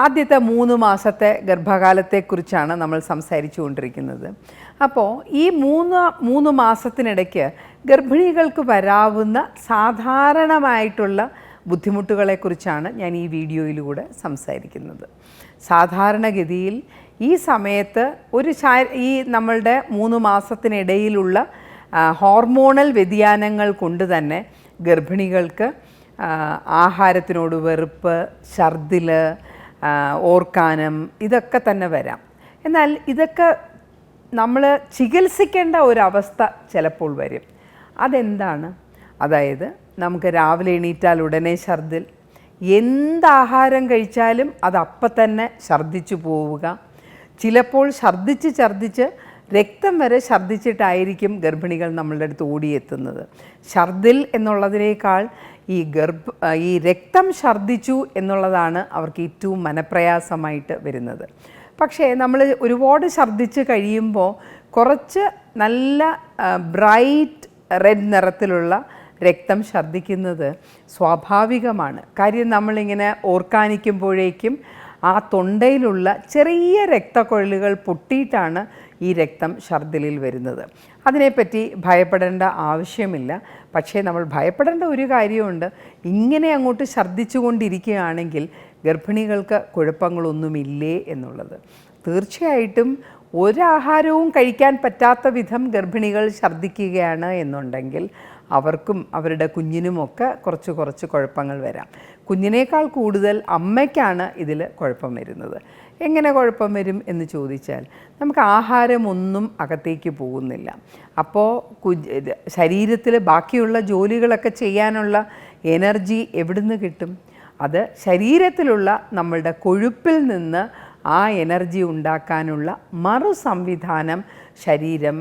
ആദ്യത്തെ 3 മാസത്തെ ഗർഭകാലത്തെക്കുറിച്ചാണ് നമ്മൾ സംസാരിച്ചു കൊണ്ടിരിക്കുന്നത്. അപ്പോൾ ഈ 3 മാസത്തിനിടയ്ക്ക് ഗർഭിണികൾക്ക് വരാവുന്ന സാധാരണമായിട്ടുള്ള ബുദ്ധിമുട്ടുകളെക്കുറിച്ചാണ് ഞാൻ ഈ വീഡിയോയിലൂടെ സംസാരിക്കുന്നത്. സാധാരണഗതിയിൽ ഈ സമയത്ത് ഈ നമ്മളുടെ 3 മാസത്തിനിടയിലുള്ള ഹോർമോണൽ വ്യതിയാനങ്ങൾ കൊണ്ട് തന്നെ ഗർഭിണികൾക്ക് ആഹാരത്തിനോട് വെറുപ്പ്, ഛർദിൽ, ഓർക്കാനം ഇതൊക്കെ തന്നെ വരാം. എന്നാൽ ഇതൊക്കെ നമ്മൾ ചികിത്സിക്കേണ്ട ഒരവസ്ഥ ചിലപ്പോൾ വരും. അതെന്താണ്? അതായത് നമുക്ക് രാവിലെ എണീറ്റാൽ ഉടനെ ഛർദിൽ, എന്താഹാരം കഴിച്ചാലും അതപ്പം തന്നെ ഛർദ്ദിച്ചു പോവുക, ചിലപ്പോൾ ഛർദ്ദിച്ച് രക്തം വരെ ഛർദ്ദിച്ചിട്ടായിരിക്കും ഗർഭിണികൾ നമ്മളുടെ അടുത്ത് ഓടിയെത്തുന്നത്. ഛർദിൽ എന്നുള്ളതിനേക്കാൾ ഈ രക്തം ഛർദ്ദിച്ചു എന്നുള്ളതാണ് അവർക്ക് ഏറ്റവും മനപ്രയാസമായിട്ട് വരുന്നത്. പക്ഷേ നമ്മൾ ഒരുപാട് ഛർദ്ദിച്ച് കഴിയുമ്പോൾ കുറച്ച് നല്ല ബ്രൈറ്റ് റെഡ് നിറത്തിലുള്ള രക്തം ഛർദ്ദിക്കുന്നത് സ്വാഭാവികമാണ്. കാര്യം നമ്മളിങ്ങനെ ഓർക്കാനിക്കുമ്പോഴേക്കും ആ തൊണ്ടയിലുള്ള ചെറിയ രക്തക്കൊഴലുകൾ പൊട്ടിയിട്ടാണ് ഈ രക്തം ഛർദിലിൽ വരുന്നത്. അതിനെപ്പറ്റി ഭയപ്പെടേണ്ട ആവശ്യമില്ല. പക്ഷേ നമ്മൾ ഭയപ്പെടേണ്ട ഒരു കാര്യമുണ്ട്. ഇങ്ങനെ അങ്ങോട്ട് ഛർദ്ദിച്ചു കൊണ്ടിരിക്കുകയാണെങ്കിൽ ഗർഭിണികൾക്ക് കുഴപ്പങ്ങളൊന്നുമില്ലേ എന്നുള്ളത്. തീർച്ചയായിട്ടും ഒരാഹാരവും കഴിക്കാൻ പറ്റാത്ത വിധം ഗർഭിണികൾ ഛർദ്ദിക്കുകയാണ് എന്നുണ്ടെങ്കിൽ അവർക്കും അവരുടെ കുഞ്ഞിനുമൊക്കെ കുറച്ച് കുഴപ്പങ്ങൾ വരാം. കുഞ്ഞിനേക്കാൾ കൂടുതൽ അമ്മയ്ക്കാണ് ഇതിൽ കുഴപ്പം വരുന്നത്. എങ്ങനെ കുഴപ്പം വരും എന്ന് ചോദിച്ചാൽ, നമുക്ക് ആഹാരമൊന്നും അകത്തേക്ക് പോകുന്നില്ല. അപ്പോൾ ശരീരത്തിൽ ബാക്കിയുള്ള ജോലികളൊക്കെ ചെയ്യാനുള്ള എനർജി എവിടുന്ന് കിട്ടും? അത് ശരീരത്തിലുള്ള നമ്മളുടെ കൊഴുപ്പിൽ നിന്ന് ആ എനർജി ഉണ്ടാക്കാനുള്ള സംവിധാനം ശരീരം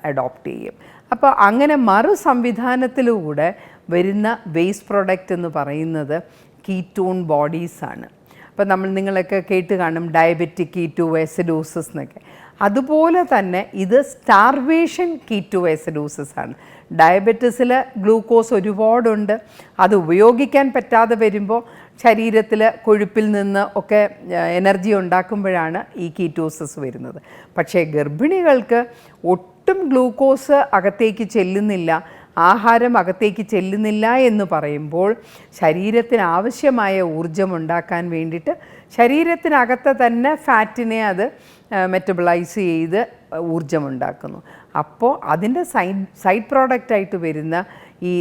അഡോപ്റ്റ് ചെയ്യും. അപ്പോൾ അങ്ങനെ സംവിധാനത്തിലൂടെ വരുന്ന വേസ്റ്റ് പ്രോഡക്റ്റ് എന്ന് പറയുന്നത് കീറ്റോൺ ബോഡീസാണ്. അപ്പോൾ നിങ്ങളൊക്കെ കേട്ട് കാണും ഡയബറ്റിക് കീറ്റോആസിഡോസിസ് എന്നൊക്കെ. അതുപോലെ തന്നെ ഇത് സ്റ്റാർവേഷൻ കീറ്റോആസിഡോസിസ് ആണ്. ഡയബറ്റീസിൽ ഗ്ലൂക്കോസ് ഒരുപാടുണ്ട്. അത് ഉപയോഗിക്കാൻ പറ്റാതെ വരുമ്പോൾ ശരീരത്തിൽ കൊഴുപ്പിൽ നിന്ന് ഒക്കെ എനർജി ഉണ്ടാക്കുമ്പോഴാണ് ഈ കീറ്റോസിസ് വരുന്നത്. പക്ഷേ ഗർഭിണികൾക്ക് ഒട്ടും ഗ്ലൂക്കോസ് അകത്തേക്ക് ചെല്ലുന്നില്ല, ആഹാരം അകത്തേക്ക് ചെല്ലുന്നില്ല എന്ന് പറയുമ്പോൾ ശരീരത്തിന് ആവശ്യമായ ഊർജം ഉണ്ടാക്കാൻ വേണ്ടിയിട്ട് ശരീരത്തിനകത്ത് തന്നെ ഫാറ്റിനെ അത് മെറ്റബിളൈസ് ചെയ്ത് ഊർജമുണ്ടാക്കുന്നു. അപ്പോൾ അതിൻ്റെ സൈഡ് പ്രോഡക്റ്റായിട്ട് വരുന്ന ഈ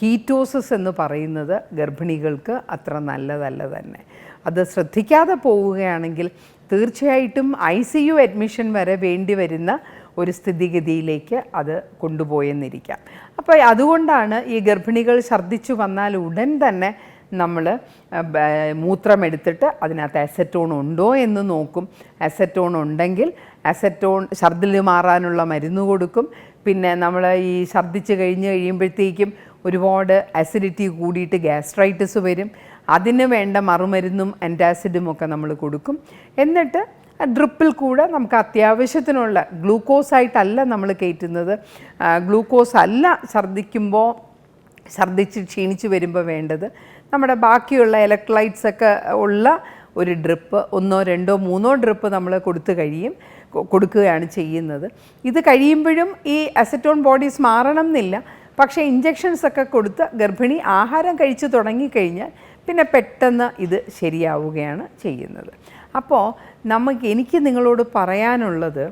കീറ്റോസിസ് എന്ന് പറയുന്നത് ഗർഭിണികൾക്ക് അത്ര നല്ലതല്ല തന്നെ. അത് ശ്രദ്ധിക്കാതെ പോവുകയാണെങ്കിൽ തീർച്ചയായിട്ടും ICU അഡ്മിഷൻ വരെ വേണ്ടി വരുന്ന ഒരു സ്ഥിതിഗതിയിലേക്ക് അത് കൊണ്ടുപോയെന്നിരിക്കാം. അപ്പോൾ അതുകൊണ്ടാണ് ഈ ഗർഭിണികൾ ഛർദ്ദിച്ചു വന്നാൽ ഉടൻ തന്നെ നമ്മൾ മൂത്രമെടുത്തിട്ട് അതിനകത്ത് അസറ്റോൺ ഉണ്ടോ എന്ന് നോക്കും. അസറ്റോൺ ഉണ്ടെങ്കിൽ ഛർദിൽ മാറാനുള്ള മരുന്ന് കൊടുക്കും. പിന്നെ നമ്മൾ ഈ ഛർദ്ദിച്ച് കഴിയുമ്പോഴത്തേക്കും ഒരുപാട് അസിഡിറ്റി കൂടിയിട്ട് ഗ്യാസ്ട്രൈറ്റിസ് വരും. അതിന് വേണ്ട മറുമരുന്നും ആൻറ്റാസിഡും ഒക്കെ നമ്മൾ കൊടുക്കും. എന്നിട്ട് ഡ്രിപ്പിൽ കൂടെ നമുക്ക് അത്യാവശ്യത്തിനുള്ള ഗ്ലൂക്കോസായിട്ടല്ല നമ്മൾ കയറ്റുന്നത്. ഗ്ലൂക്കോസ് അല്ല ഛർദ്ദിച്ച് ക്ഷീണിച്ച് വരുമ്പോൾ വേണ്ടത് നമ്മുടെ ബാക്കിയുള്ള ഇലക്ട്രോലൈറ്റ്സ് ഒക്കെ ഉള്ള ഒരു ഡ്രിപ്പ്, 1, 2, 3 ഡ്രിപ്പ് നമ്മൾ കൊടുക്കുകയാണ് ചെയ്യുന്നത്. ഇത് കഴിയുമ്പോഴും ഈ അസറ്റോൺ ബോഡീസ് മാറണം എന്നില്ല. പക്ഷേ ഇഞ്ചെക്ഷൻസ് ഒക്കെ കൊടുത്ത് ഗർഭിണി ആഹാരം കഴിച്ച് തുടങ്ങിക്കഴിഞ്ഞാൽ പിന്നെ പെട്ടെന്ന് ഇത് ശരിയാവുകയാണ് ചെയ്യുന്നത്. അപ്പോൾ എനിക്ക് നിങ്ങളോട് പറയാനുള്ളത്,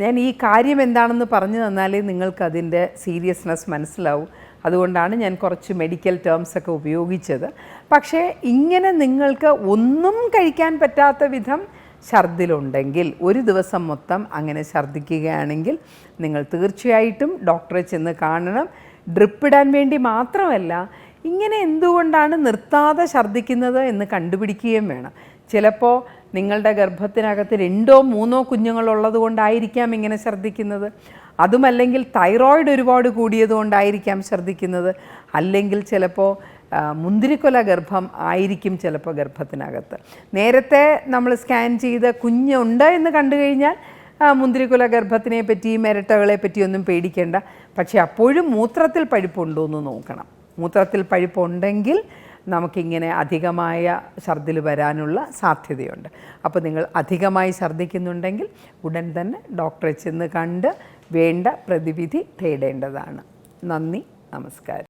ഞാൻ ഈ കാര്യം എന്താണെന്ന് പറഞ്ഞു തന്നാലേ നിങ്ങൾക്കതിൻ്റെ സീരിയസ്നെസ് മനസ്സിലാവും. അതുകൊണ്ടാണ് ഞാൻ കുറച്ച് മെഡിക്കൽ ടേംസൊക്കെ ഉപയോഗിച്ചത്. പക്ഷേ ഇങ്ങനെ നിങ്ങൾക്ക് ഒന്നും കഴിക്കാൻ പറ്റാത്ത വിധം ഛർദിലുണ്ടെങ്കിൽ, ഒരു ദിവസം മൊത്തം അങ്ങനെ ഛർദ്ദിക്കുകയാണെങ്കിൽ നിങ്ങൾ തീർച്ചയായിട്ടും ഡോക്ടറെ ചെന്ന് കാണണം. ഡ്രിപ്പിടാൻ വേണ്ടി മാത്രമല്ല, ഇങ്ങനെ എന്തുകൊണ്ടാണ് നിർത്താതെ ഛർദ്ദിക്കുന്നത് എന്ന് കണ്ടുപിടിക്കുകയും വേണം. ചിലപ്പോൾ നിങ്ങളുടെ ഗർഭത്തിനകത്ത് 2 or 3 കുഞ്ഞുങ്ങളുള്ളത് കൊണ്ടായിരിക്കാം ഇങ്ങനെ ഛർദ്ദിക്കുന്നത്. അതുമല്ലെങ്കിൽ തൈറോയിഡ് ഒരുപാട് കൂടിയതുകൊണ്ടായിരിക്കാം ഛർദ്ദിക്കുന്നത്. അല്ലെങ്കിൽ ചിലപ്പോൾ മുന്തിരിക്കൊല ഗർഭം ആയിരിക്കും ചിലപ്പോൾ ഗർഭത്തിനകത്ത്. നേരത്തെ നമ്മൾ സ്കാൻ ചെയ്ത് കുഞ്ഞുണ്ട് എന്ന് കണ്ടു കഴിഞ്ഞാൽ മുന്തിരിക്കുല ഗർഭത്തിനെ പറ്റിയും ഇരട്ടകളെ പറ്റിയൊന്നും പേടിക്കേണ്ട. പക്ഷേ അപ്പോഴും മൂത്രത്തിൽ പഴുപ്പുണ്ടോ എന്ന് നോക്കണം. മൂത്രത്തിൽ പഴുപ്പുണ്ടെങ്കിൽ നമുക്കിങ്ങനെ അധികമായ ഛർദിൽ വരാനുള്ള സാധ്യതയുണ്ട്. അപ്പോൾ നിങ്ങൾ അധികമായി ഛർദ്ദിക്കുന്നുണ്ടെങ്കിൽ ഉടൻ തന്നെ ഡോക്ടറെ ചെന്ന് കണ്ട് വേണ്ട പ്രതിവിധി തേടേണ്ടതാണ്. നന്ദി, നമസ്കാരം.